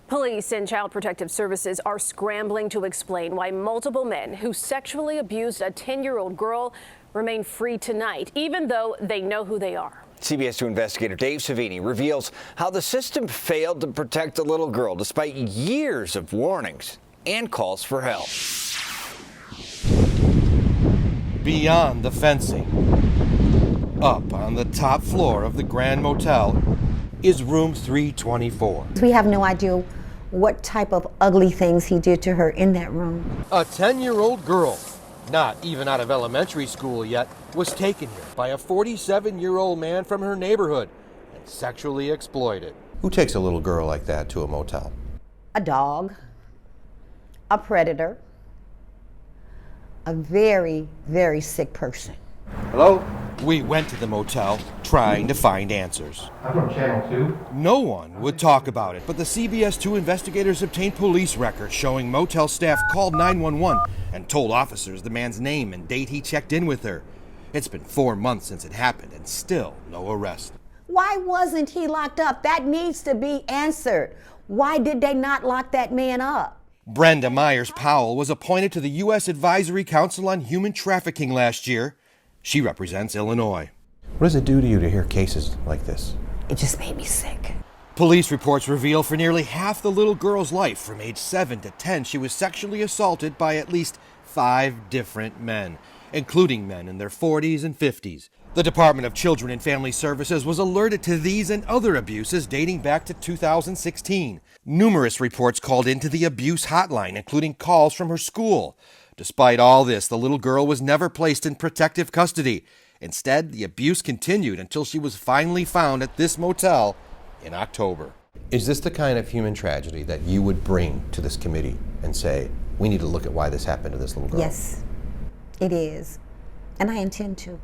Police and Child Protective Services are scrambling to explain why multiple men who sexually abused a 10-year-old girl remain free tonight, even though they know who they are. CBS 2 investigator Dave Savini reveals how the system failed to protect the little girl despite years of warnings and calls for help. Beyond the fencing, up on the top floor of the Grand Motel, is room 324. We have no idea what type of ugly things he did to her in that room. A 10-year-old girl, not even out of elementary school yet, was taken here by a 47-year-old man from her neighborhood and sexually exploited. Who takes a little girl like that to a motel? A dog, a predator, a very, very sick person. Hello? We went to the motel trying to find answers. I'm from Channel 2. No one would talk about it, but the CBS 2 investigators obtained police records showing motel staff called 911 and told officers the man's name and date he checked in with her. It's been 4 months since it happened and still no arrest. Why wasn't he locked up? That needs to be answered. Why did they not lock that man up? Brenda Myers Powell was appointed to the U.S. Advisory Council on Human Trafficking last year. She represents Illinois. What does it do to you to hear cases like this? It just made me sick. Police reports reveal for nearly half the little girl's life, from age 7 to 10, she was sexually assaulted by at least 5 different men, including men in their 40s and 50s. The Department of Children and Family Services was alerted to these and other abuses dating back to 2016. Numerous reports called into the abuse hotline, including calls from her school. Despite all this, the little girl was never placed in protective custody. Instead, the abuse continued until she was finally found at this motel in October. Is this the kind of human tragedy that you would bring to this committee and say, we need to look at why this happened to this little girl? Yes, it is. And I intend to.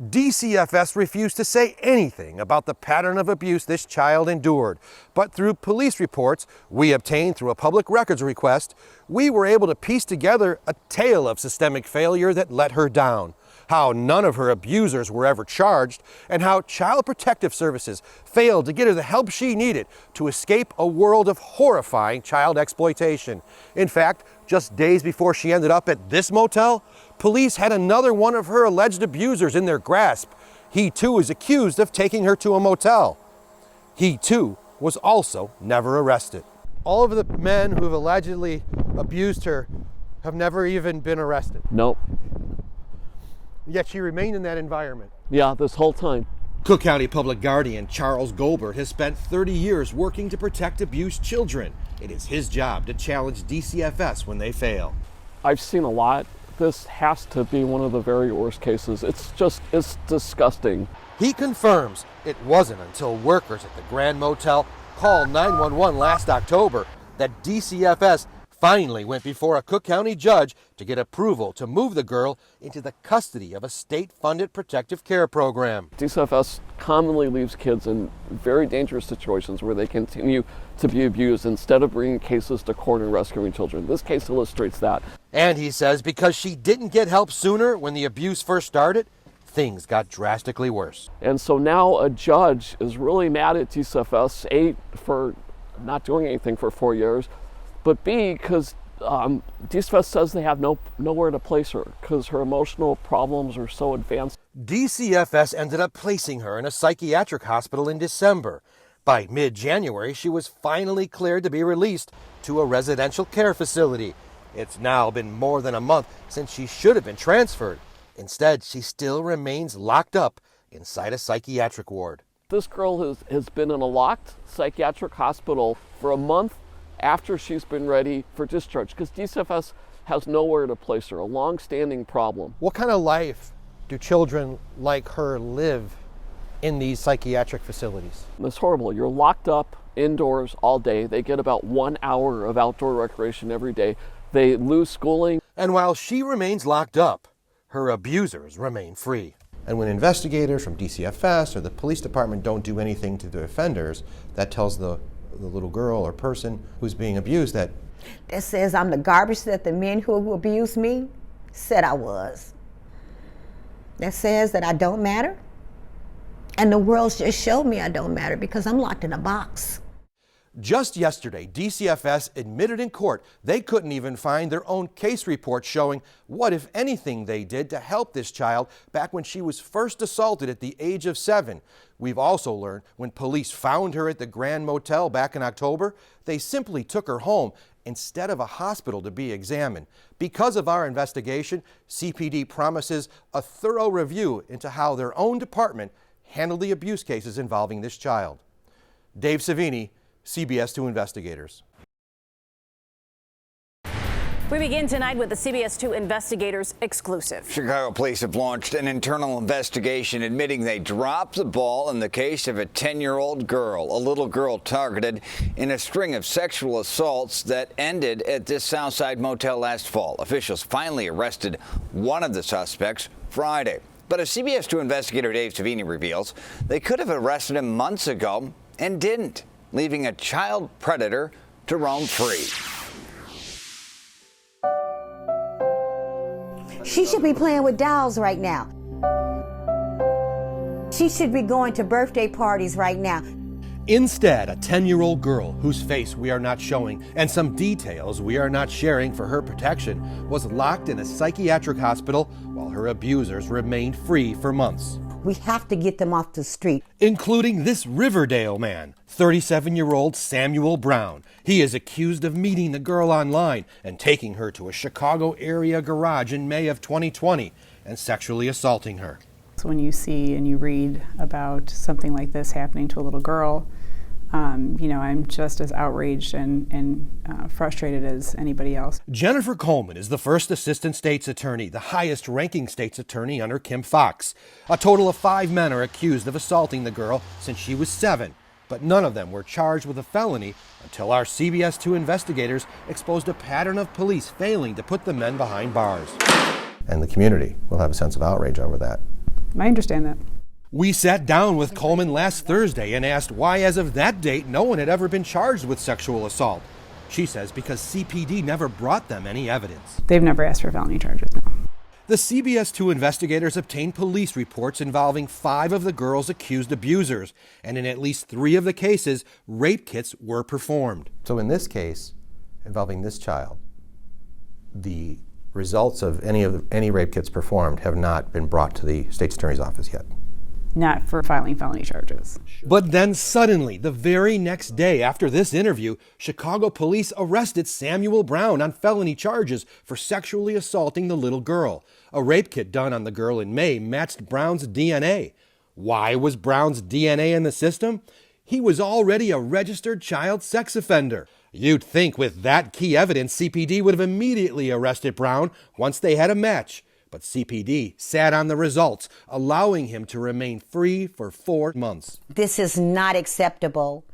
DCFS refused to say anything about the pattern of abuse this child endured. But through police reports we obtained through a public records request, we were able to piece together a tale of systemic failure that let her down. How none of her abusers were ever charged, and how Child Protective Services failed to get her the help she needed to escape a world of horrifying child exploitation. In fact, just days before she ended up at this motel, police had another one of her alleged abusers in their grasp. He too is accused of taking her to a motel. He too was also never arrested. All of the men who have allegedly abused her have never even been arrested. Nope. Yet she remained in that environment. Yeah, this whole time. Cook County Public Guardian Charles Goldberg has spent 30 years working to protect abused children. It is his job to challenge DCFS when they fail. I've seen a lot. This has to be one of the very worst cases. It's disgusting. He confirms it wasn't until workers at the Grand Motel called 911 last October that DCFS finally went before a Cook County judge to get approval to move the girl into the custody of a state-funded protective care program. DCFS commonly leaves kids in very dangerous situations where they continue to be abused instead of bringing cases to court and rescuing children. This case illustrates that. And he says because she didn't get help sooner when the abuse first started, things got drastically worse. And so now a judge is really mad at DCFS, A, for not doing anything for 4 years, but B, because DCFS says they have nowhere to place her because her emotional problems are so advanced. DCFS ended up placing her in a psychiatric hospital in December. By mid-January, she was finally cleared to be released to a residential care facility. It's now been more than a month since she should have been transferred. Instead, she still remains locked up inside a psychiatric ward. This girl has been in a locked psychiatric hospital for a month after she's been ready for discharge because DCFS has nowhere to place her, a long-standing problem. What kind of life do children like her live in these psychiatric facilities? It's horrible. You're locked up indoors all day. They get about 1 hour of outdoor recreation every day. They lose schooling. And while she remains locked up, her abusers remain free. And when investigators from DCFS or the police department don't do anything to the offenders, that tells the little girl or person who's being abused that says I'm the garbage that the men who abused me said I was. That says that I don't matter. And the world just showed me I don't matter because I'm locked in a box. Just yesterday, DCFS admitted in court they couldn't even find their own case report showing what, if anything, they did to help this child back when she was first assaulted at the age of 7. We've also learned when police found her at the Grand Motel back in October, they simply took her home instead of a hospital to be examined. Because of our investigation, CPD promises a thorough review into how their own department handled the abuse cases involving this child. Dave Savini, CBS 2 Investigators. We begin tonight with the CBS 2 Investigators exclusive. Chicago police have launched an internal investigation admitting they dropped the ball in the case of a 10-year-old girl, a little girl targeted in a string of sexual assaults that ended at this Southside motel last fall. Officials finally arrested one of the suspects Friday. But as CBS 2 investigator Dave Savini reveals, they could have arrested him months ago and didn't, leaving a child predator to roam free. She should be playing with dolls right now. She should be going to birthday parties right now. Instead, a 10-year-old girl whose face we are not showing and some details we are not sharing for her protection was locked in a psychiatric hospital while her abusers remained free for months. We have to get them off the street. Including this Riverdale man, 37-year-old Samuel Brown. He is accused of meeting the girl online and taking her to a Chicago area garage in May of 2020 and sexually assaulting her. So when you see and you read about something like this happening to a little girl, I'm just as outraged and frustrated as anybody else. Jennifer Coleman is the first assistant state's attorney, the highest ranking state's attorney under Kim Foxx. A total of 5 men are accused of assaulting the girl since she was 7, but none of them were charged with a felony until our CBS 2 investigators exposed a pattern of police failing to put the men behind bars. And the community will have a sense of outrage over that. I understand that. We sat down with Coleman last Thursday and asked why, as of that date, no one had ever been charged with sexual assault. She says because CPD never brought them any evidence. They've never asked for felony charges, no. The CBS 2 investigators obtained police reports involving 5 of the girl's accused abusers, and in at least 3 of the cases, rape kits were performed. So in this case, involving this child, the results of any rape kits performed have not been brought to the state's attorney's office yet. Not for filing felony charges. But then suddenly, the very next day after this interview, Chicago police arrested Samuel Brown on felony charges for sexually assaulting the little girl. A rape kit done on the girl in May matched Brown's DNA. Why was Brown's DNA in the system? He was already a registered child sex offender. You'd think with that key evidence, CPD would have immediately arrested Brown once they had a match. But CPD sat on the results, allowing him to remain free for 4 months. This is not acceptable.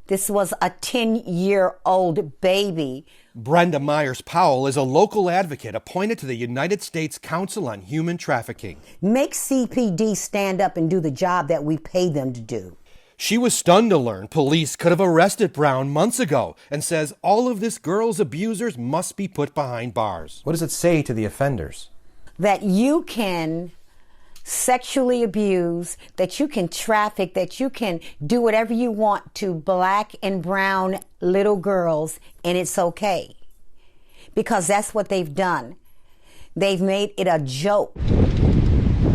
This was a 10-year-old baby. Brenda Myers-Powell is a local advocate appointed to the United States Council on Human Trafficking. Make CPD stand up and do the job that we pay them to do. She was stunned to learn police could have arrested Brown months ago and says all of this girl's abusers must be put behind bars. What does it say to the offenders? That you can sexually abuse, that you can traffic, that you can do whatever you want to black and brown little girls, and it's okay. Because that's what they've done. They've made it a joke.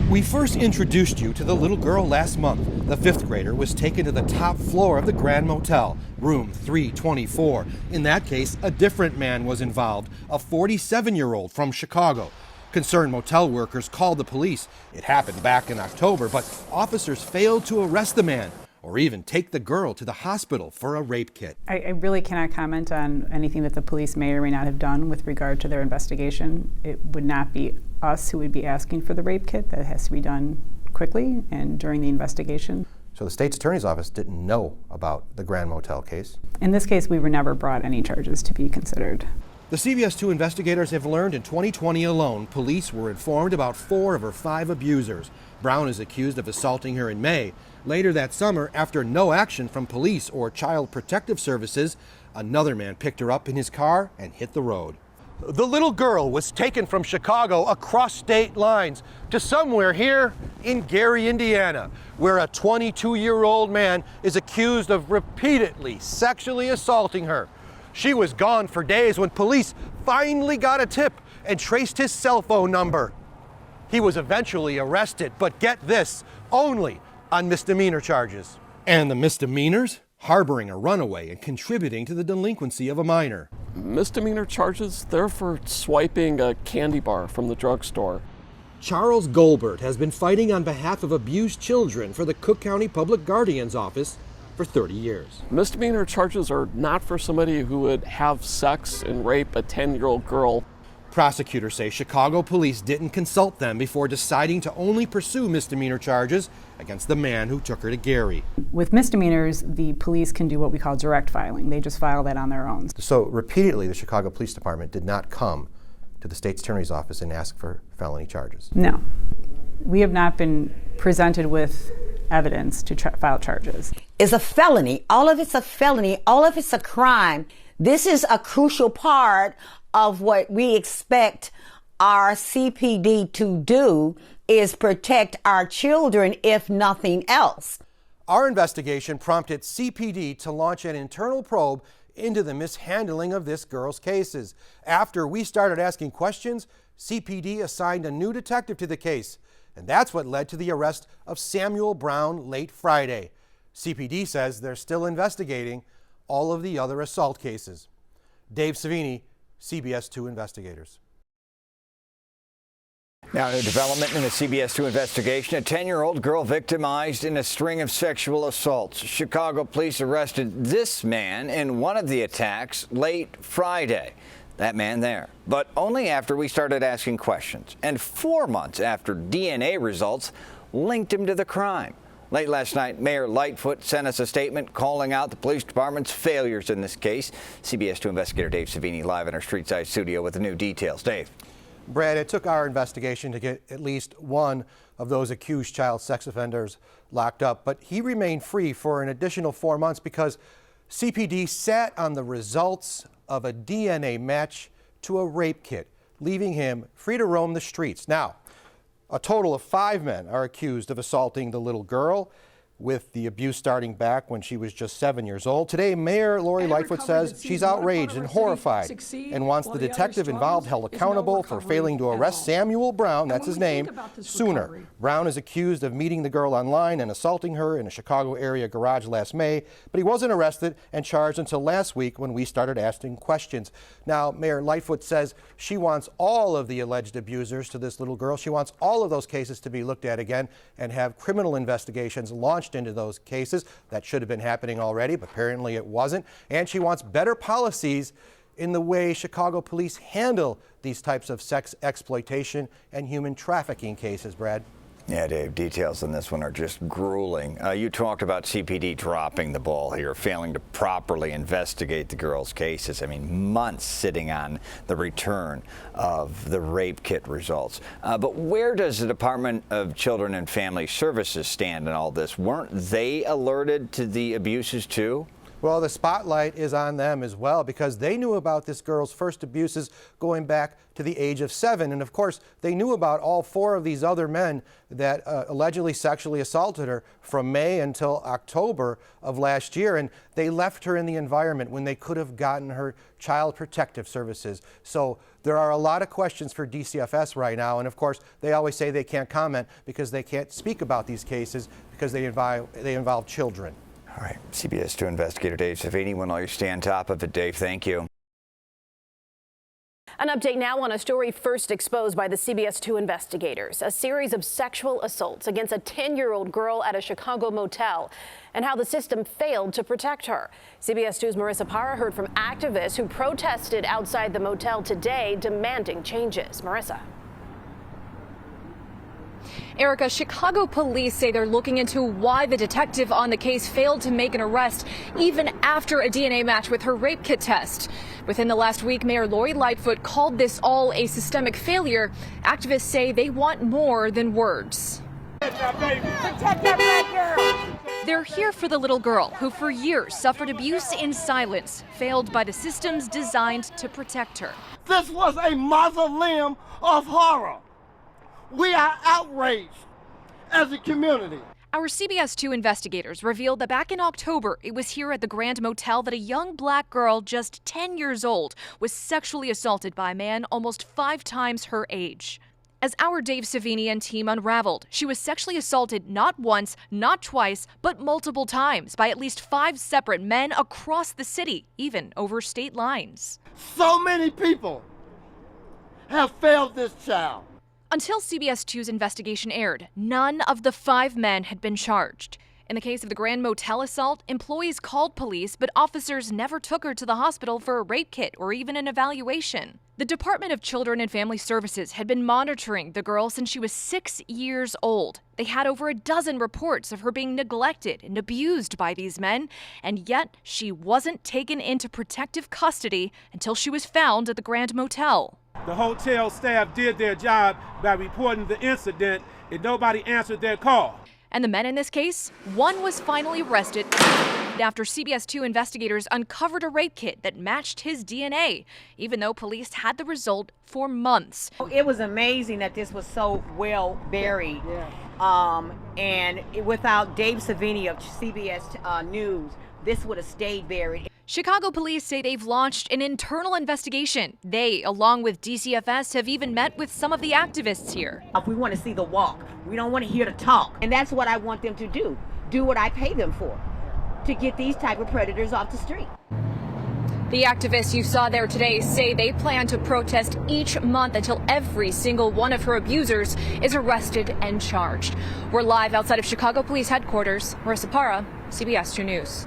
We first introduced you to the little girl last month. The 5th grader was taken to the top floor of the Grand Motel, room 324. In that case, a different man was involved, a 47-year-old from Chicago. Concerned motel workers called the police. It happened back in October, but officers failed to arrest the man or even take the girl to the hospital for a rape kit. I really cannot comment on anything that the police may or may not have done with regard to their investigation. It would not be us who would be asking for the rape kit. That has to be done quickly and during the investigation. So the state's attorney's office didn't know about the Grand Motel case? In this case, we were never brought any charges to be considered. The CBS 2 investigators have learned in 2020 alone, police were informed about 4 of her 5 abusers. Brown is accused of assaulting her in May. Later that summer, after no action from police or Child Protective Services, another man picked her up in his car and hit the road. The little girl was taken from Chicago across state lines to somewhere here in Gary, Indiana, where a 22-year-old man is accused of repeatedly sexually assaulting her. She was gone for days when police finally got a tip and traced his cell phone number. He was eventually arrested, but get this, only on misdemeanor charges. And the misdemeanors? Harboring a runaway and contributing to the delinquency of a minor. Misdemeanor charges, they're for swiping a candy bar from the drugstore. Charles Goldberg has been fighting on behalf of abused children for the Cook County Public Guardian's Office for 30 years. Misdemeanor charges are not for somebody who would have sex and rape a 10-year-old girl. Prosecutors say Chicago police didn't consult them before deciding to only pursue misdemeanor charges against the man who took her to Gary. With misdemeanors, the police can do what we call direct filing. They just file that on their own. So repeatedly, the Chicago Police Department did not come to the state's attorney's office and ask for felony charges. No. We have not been presented with evidence to file charges. It's a felony. All of it's a felony. All of it's a crime. This is a crucial part of what we expect our CPD to do, is protect our children, if nothing else. Our investigation prompted CPD to launch an internal probe into the mishandling of this girl's cases. After we started asking questions, CPD assigned a new detective to the case, and that's what led to the arrest of Samuel Brown late Friday. CPD says they're still investigating all of the other assault cases. Dave Savini, CBS 2 Investigators. Now, a development in the CBS 2 investigation, a 10-year-old girl victimized in a string of sexual assaults. Chicago police arrested this man in one of the attacks late Friday. That man there. But only after we started asking questions, and 4 months after DNA results linked him to the crime. Late last night, Mayor Lightfoot sent us a statement calling out the police department's failures in this case. CBS 2 investigator Dave Savini live in our Streetside studio with the new details. Dave. Brad, it took our investigation to get at least one of those accused child sex offenders locked up, but he remained free for an additional 4 months because CPD sat on the results of a DNA match to a rape kit, leaving him free to roam the streets. Now, a total of 5 men are accused of assaulting the little girl, with the abuse starting back when she was just 7 years old. Today, Mayor Lori Lightfoot says she's outraged and horrified and wants the detective involved held accountable for failing to arrest Samuel Brown, that's his name, sooner. Brown is accused of meeting the girl online and assaulting her in a Chicago area garage last May, but he wasn't arrested and charged until last week when we started asking questions. Now, Mayor Lightfoot says she wants all of the alleged abusers to this little girl. She wants all of those cases to be looked at again and have criminal investigations launched into those cases. That should have been happening already, but apparently it wasn't. And she wants better policies in the way Chicago police handle these types of sex exploitation and human trafficking cases, Brad. Yeah, Dave, details on this one are just grueling. You talked about CPD dropping the ball here, failing to properly investigate the girls' cases. I mean, months sitting on the return of the rape kit results. But where does the Department of Children and Family Services stand in all this? Weren't they alerted to the abuses too? Well, the spotlight is on them as well because they knew about this girl's first abuses going back to the age of 7. And of course, they knew about all 4 of these other men that allegedly sexually assaulted her from May until October of last year. And they left her in the environment when they could have gotten her child protective services. So there are a lot of questions for DCFS right now. And of course, they always say they can't comment because they can't speak about these cases because they involve children. All right, CBS 2 investigator Dave Savini, when all you stay on top of it, Dave, thank you. An update now on a story first exposed by the CBS 2 investigators. A series of sexual assaults against a 10-year-old girl at a Chicago motel and how the system failed to protect her. CBS 2's Marissa Parra heard from activists who protested outside the motel today demanding changes. Marissa. Erica, Chicago police say they're looking into why the detective on the case failed to make an arrest even after a DNA match with her rape kit test. Within the last week, Mayor Lori Lightfoot called this all a systemic failure. Activists say they want more than words. Protect that black girl. They're here for the little girl who for years suffered abuse in silence, failed by the systems designed to protect her. This was a mausoleum of horror. We are outraged as a community. Our CBS 2 investigators revealed that back in October, it was here at the Grand Motel that a young black girl just 10 years old was sexually assaulted by a man almost 5 times her age. As our Dave Savini and team unraveled, she was sexually assaulted not once, not twice, but multiple times by at least 5 separate men across the city, even over state lines. So many people have failed this child. Until CBS 2's investigation aired, none of the 5 men had been charged. In the case of the Grand Motel assault, employees called police, but officers never took her to the hospital for a rape kit or even an evaluation. The Department of Children and Family Services had been monitoring the girl since she was 6 years old. They had over a dozen reports of her being neglected and abused by these men, and yet she wasn't taken into protective custody until she was found at the Grand Motel. The hotel staff did their job by reporting the incident, and nobody answered their call. And the men in this case, one was finally arrested after CBS 2 investigators uncovered a rape kit that matched his DNA, even though police had the result for months. It was amazing that this was so well buried. And without Dave Savini of CBS News, this would have stayed buried. Chicago police say they've launched an internal investigation. They, along with DCFS, have even met with some of the activists here. We want to see the walk. We don't want to hear the talk. And that's what I want them to do. Do what I pay them for, to get these type of predators off the street. The activists you saw there today say they plan to protest each month until every single one of her abusers is arrested and charged. We're live outside of Chicago Police Headquarters. Marissa Parra, CBS 2 News.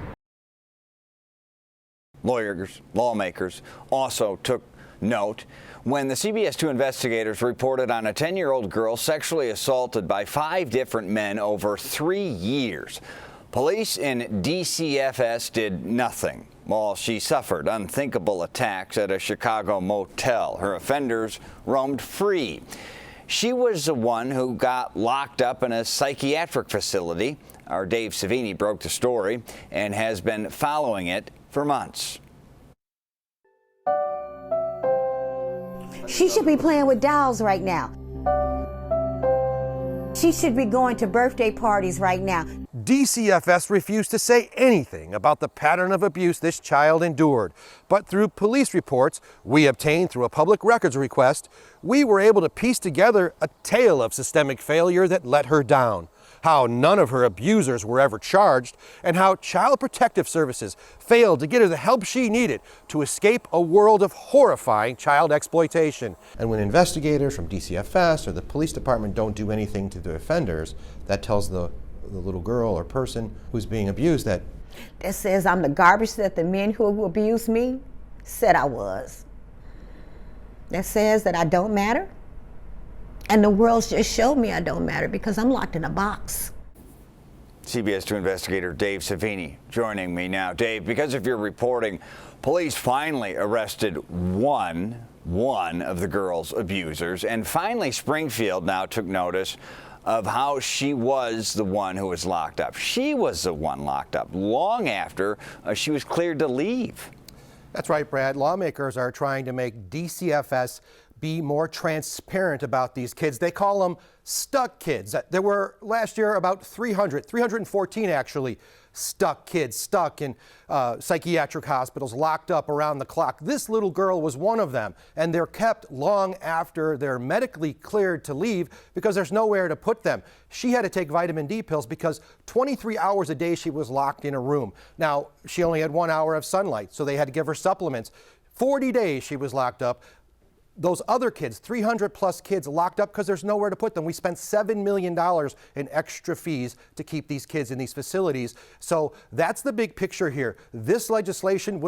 Lawmakers also took note when the CBS 2 investigators reported on a 10-year-old girl sexually assaulted by 5 different men over 3 years. Police in DCFS did nothing while she suffered unthinkable attacks at a Chicago motel. Her offenders roamed free. She was the one who got locked up in a psychiatric facility. Our Dave Savini broke the story and has been following it for months. She should be playing with dolls right now. She should be going to birthday parties right now. DCFS refused to say anything about the pattern of abuse this child endured. But through police reports we obtained through a public records request, we were able to piece together a tale of systemic failure that let her down. How none of her abusers were ever charged, and how Child Protective Services failed to get her the help she needed to escape a world of horrifying child exploitation. And when investigators from DCFS or the police department don't do anything to the offenders, that tells the little girl or person who's being abused that says I'm the garbage that the men who abused me said I was. That says that I don't matter. And the world just showed me I don't matter because I'm locked in a box. CBS 2 investigator Dave Savini joining me now. Dave, because of your reporting, police finally arrested one of the girl's abusers, and finally Springfield now took notice of how she was the one who was locked up. She was the one locked up long after she was cleared to leave. That's right, Brad. Lawmakers are trying to make DCFS be more transparent about these kids. They call them stuck kids. There were last year about 314 actually, stuck kids, stuck in psychiatric hospitals, locked up around the clock. This little girl was one of them, and they're kept long after they're medically cleared to leave because there's nowhere to put them. She had to take vitamin D pills because 23 hours a day she was locked in a room. Now, she only had 1 hour of sunlight, so they had to give her supplements. 40 days she was locked up. Those other kids, 300 plus kids locked up because there's nowhere to put them. We spent $7 million in extra fees to keep these kids in these facilities. So that's the big picture here. This legislation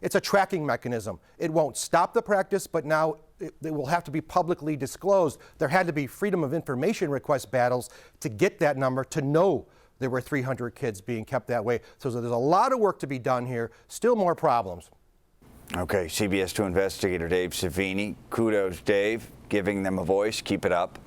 it's a tracking mechanism. It won't stop the practice, but now it will have to be publicly disclosed. There had to be freedom of information request battles to get that number, to know there were 300 kids being kept that way. So there's a lot of work to be done here, still more problems. Okay, CBS 2 investigator Dave Savini. Kudos, Dave, giving them a voice. Keep it up.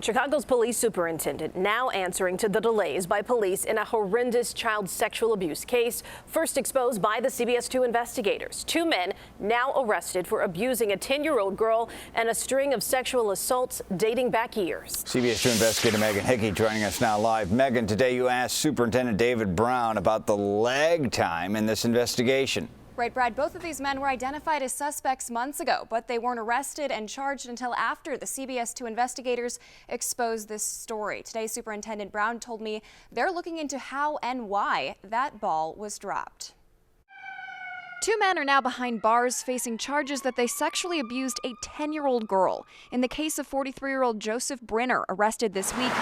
Chicago's police superintendent now answering to the delays by police in a horrendous child sexual abuse case first exposed by the CBS 2 investigators. 2 men now arrested for abusing a 10-year-old girl and a string of sexual assaults dating back years. CBS 2 investigator Megan Hickey joining us now live. Megan, today you asked Superintendent David Brown about the lag time in this investigation. Right, Brad. Both of these men were identified as suspects months ago, but they weren't arrested and charged until after the CBS 2 investigators exposed this story. Today, Superintendent Brown told me they're looking into how and why that ball was dropped. 2 men are now behind bars facing charges that they sexually abused a 10-year-old girl. In the case of 43-year-old Joseph Brinner, arrested this week.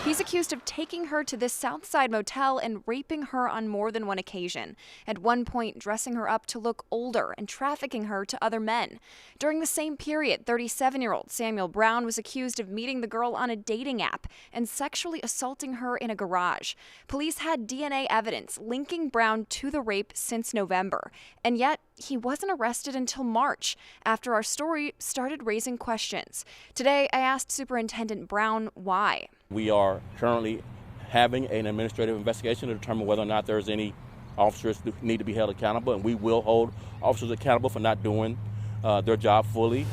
He's accused of taking her to this Southside motel and raping her on more than one occasion. At one point, dressing her up to look older and trafficking her to other men. During the same period, 37-year-old Samuel Brown was accused of meeting the girl on a dating app and sexually assaulting her in a garage. Police had DNA evidence linking Brown to the rape since November, and yet he wasn't arrested until March, after our story started raising questions. Today, I asked Superintendent Brown why. We are currently having an administrative investigation to determine whether or not there's any officers who need to be held accountable, and we will hold officers accountable for not doing their job fully.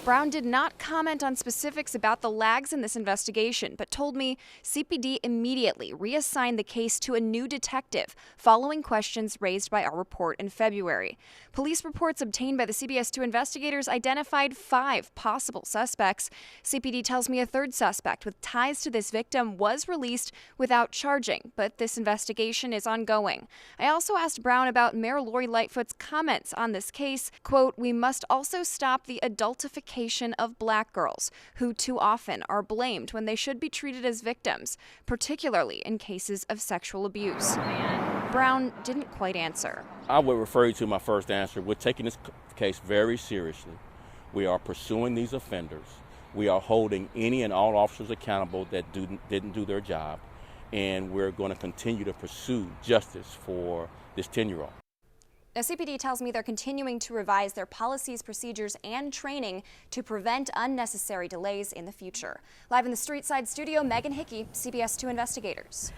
Brown did not comment on specifics about the lags in this investigation, but told me CPD immediately reassigned the case to a new detective following questions raised by our report in February. Police reports obtained by the CBS 2 investigators identified 5 possible suspects. CPD tells me a 3rd suspect with ties to this victim was released without charging, but this investigation is ongoing. I also asked Brown about Mayor Lori Lightfoot's comments on this case. Quote, "We must also stop the adultification of black girls, who too often are blamed when they should be treated as victims, particularly in cases of sexual abuse." Brown didn't quite answer. I would refer you to my first answer. We're taking this case very seriously. We are pursuing these offenders. We are holding any and all officers accountable that didn't do their job, and we're going to continue to pursue justice for this 10-year-old. Now, CPD tells me they're continuing to revise their policies, procedures, and training to prevent unnecessary delays in the future. Live in the Streetside studio, Megan Hickey, CBS 2 investigators.